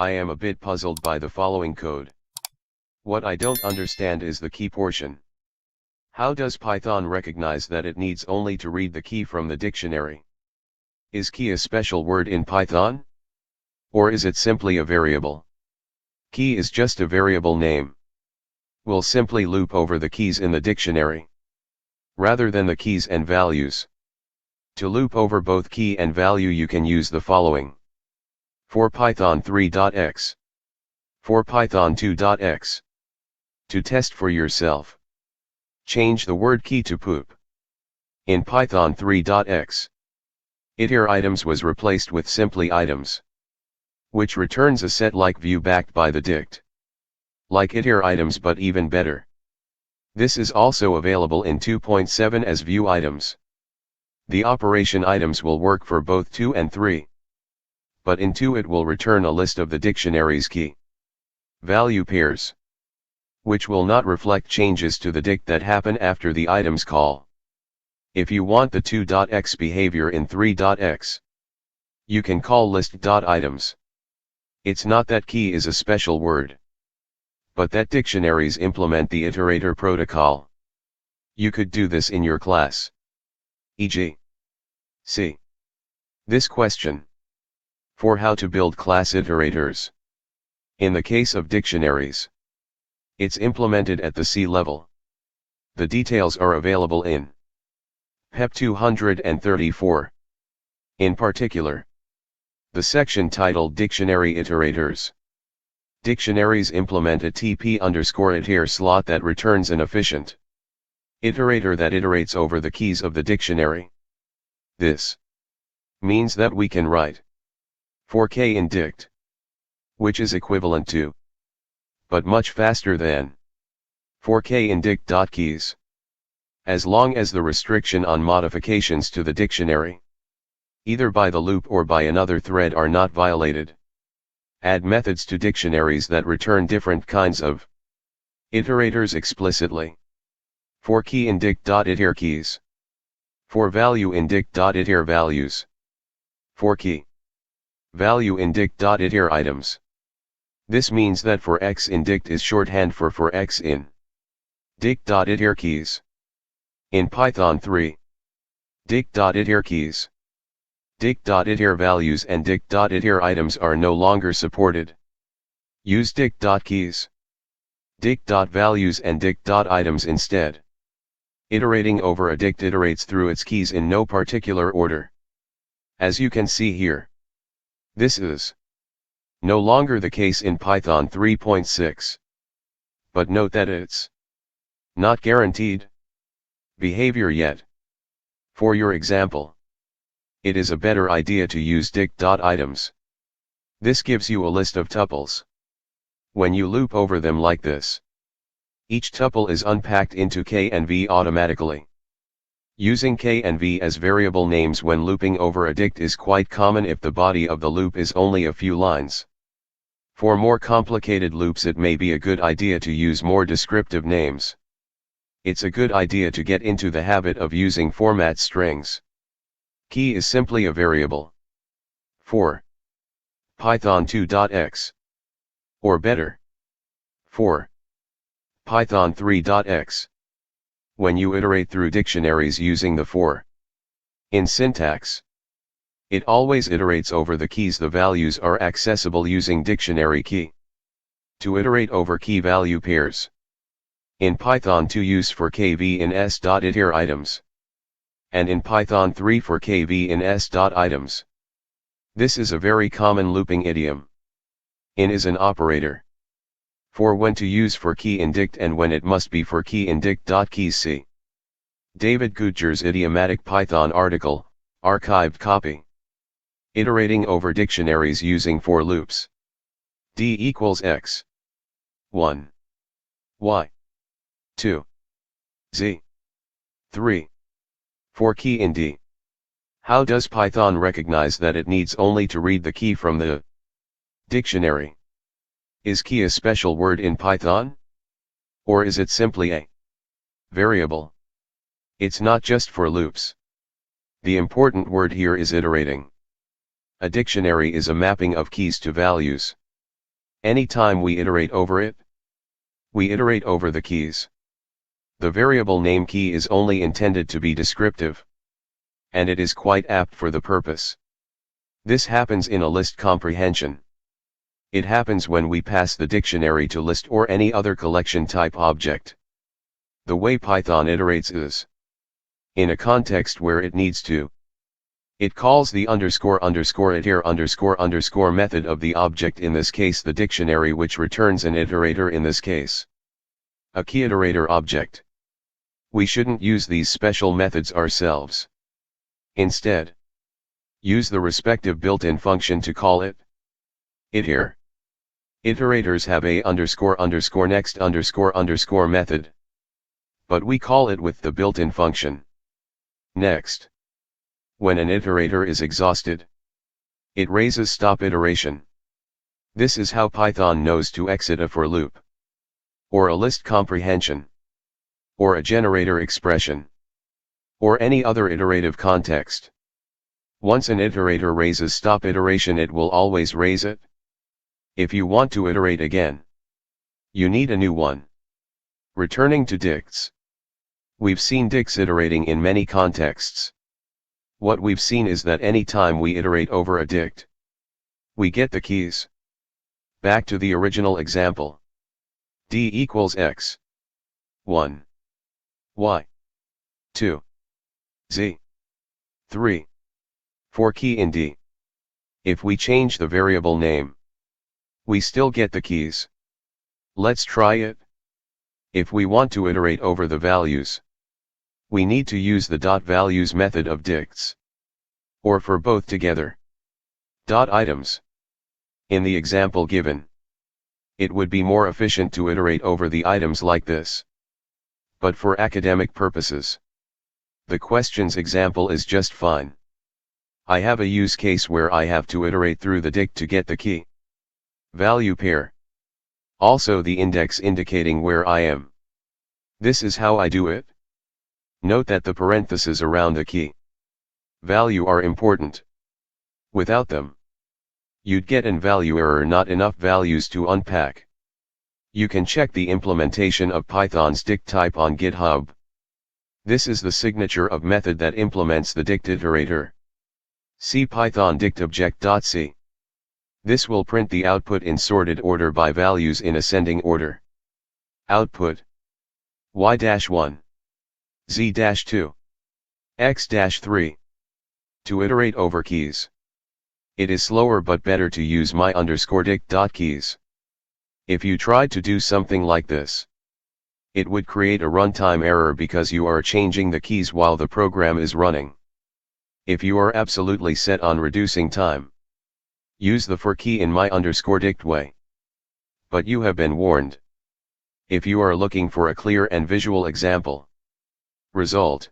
I am a bit puzzled by the following code. What I don't understand is the key portion. How does Python recognize that it needs only to read the key from the dictionary? Is key a special word in Python? Or is it simply a variable? Key is just a variable name. We'll simply loop over the keys in the dictionary, rather than the keys and values. To loop over both key and value you can use the following. For Python 3.x. For Python 2.x. To test for yourself, change the word key to poop. In Python 3.x, iteritems was replaced with simply items, which returns a set-like view backed by the dict. Like iteritems but even better. This is also available in 2.7 as view items. The operation items will work for both 2 and 3. But in 2 it will return a list of the dictionary's key value pairs, which will not reflect changes to the dict that happen after the items call. If you want the 2.x behavior in 3.x, you can call list.items. It's not that key is a special word, but that dictionaries implement the iterator protocol. You could do this in your class. E.g. See this question for how to build class iterators. In the case of dictionaries, it's implemented at the C level. The details are available in PEP 234. In particular, the section titled Dictionary Iterators. Dictionaries implement a TP_iter slot that returns an efficient iterator that iterates over the keys of the dictionary. This means that we can write for k in dict, which is equivalent to, but much faster than, for k in dict.keys. As long as the restriction on modifications to the dictionary, either by the loop or by another thread, are not violated. Add methods to dictionaries that return different kinds of iterators explicitly. For key in dict.iter keys. For value in dict.iter values. For key value in dict.iter items. This means that for x in dict is shorthand for x in dict.iter keys. In Python 3, dict.iter keys, dict.iter values and dict.iter items are no longer supported. Use dict.keys, dict.values and dict.items instead. Iterating over a dict iterates through its keys in no particular order. As you can see here, this is no longer the case in Python 3.6. But note that it's not guaranteed behavior yet. For your example, it is a better idea to use dict.items. This gives you a list of tuples. When you loop over them like this, each tuple is unpacked into k and v automatically. Using k and v as variable names when looping over a dict is quite common if the body of the loop is only a few lines. For more complicated loops it may be a good idea to use more descriptive names. It's a good idea to get into the habit of using format strings. Key is simply a variable. For Python 2.x. Or better, for Python 3.x. When you iterate through dictionaries using the for in syntax, it always iterates over the keys. The values are accessible using dictionary key. To iterate over key value pairs. In Python 2 use for kv in s.iter items. And in Python 3 for kv in s.items. This is a very common looping idiom. In is an operator. For when to use for key in dict and when it must be for key in dict.keys. See David Gutjer's idiomatic Python article, archived copy. Iterating over dictionaries using for loops. D equals x. 1. Y. 2. Z. 3. For key in D. How does Python recognize that it needs only to read the key from the dictionary? Is key a special word in Python? Or is it simply a variable? It's not just for loops. The important word here is iterating. A dictionary is a mapping of keys to values. Anytime we iterate over it, we iterate over the keys. The variable name key is only intended to be descriptive, and it is quite apt for the purpose. This happens in a list comprehension. It happens when we pass the dictionary to list or any other collection type object. The way Python iterates is in a context where it needs to. It calls the __iter___ method of the object, in this case the dictionary, which returns an iterator, in this case a key iterator object. We shouldn't use these special methods ourselves. Instead, use the respective built-in function to call it. Iter. Iterators have a __next___ method, but we call it with the built-in function next. When an iterator is exhausted, it raises stop iteration. This is how Python knows to exit a for loop, or a list comprehension, or a generator expression, or any other iterative context. Once an iterator raises stop iteration, it will always raise it. If you want to iterate again, you need a new one. Returning to dicts. We've seen dicts iterating in many contexts. What we've seen is that any time we iterate over a dict, we get the keys. Back to the original example. D equals X. 1. Y. 2. Z. 3. 4 key in D. If we change the variable name, we still get the keys. Let's try it. If we want to iterate over the values, we need to use the .values method of dicts, or for both together. .items. In the example given, it would be more efficient to iterate over the items like this. But for academic purposes, the question's example is just fine. I have a use case where I have to iterate through the dict to get the key value pair, also the index indicating where I am. This is how I do it. Note that the parentheses around the key value are important. Without them, you'd get an value error, not enough values to unpack. You can check the implementation of Python's dict type on GitHub. This is the signature of method that implements the dict iterator. See Python dict object.c. This will print the output in sorted order by values in ascending order. Output y-1, z-2, x-3. To iterate over keys. It is slower but better to use my_dict.keys. If you tried to do something like this, it would create a runtime error because you are changing the keys while the program is running. If you are absolutely set on reducing time, use the for key in my_dict way. But you have been warned. If you are looking for a clear and visual example, result.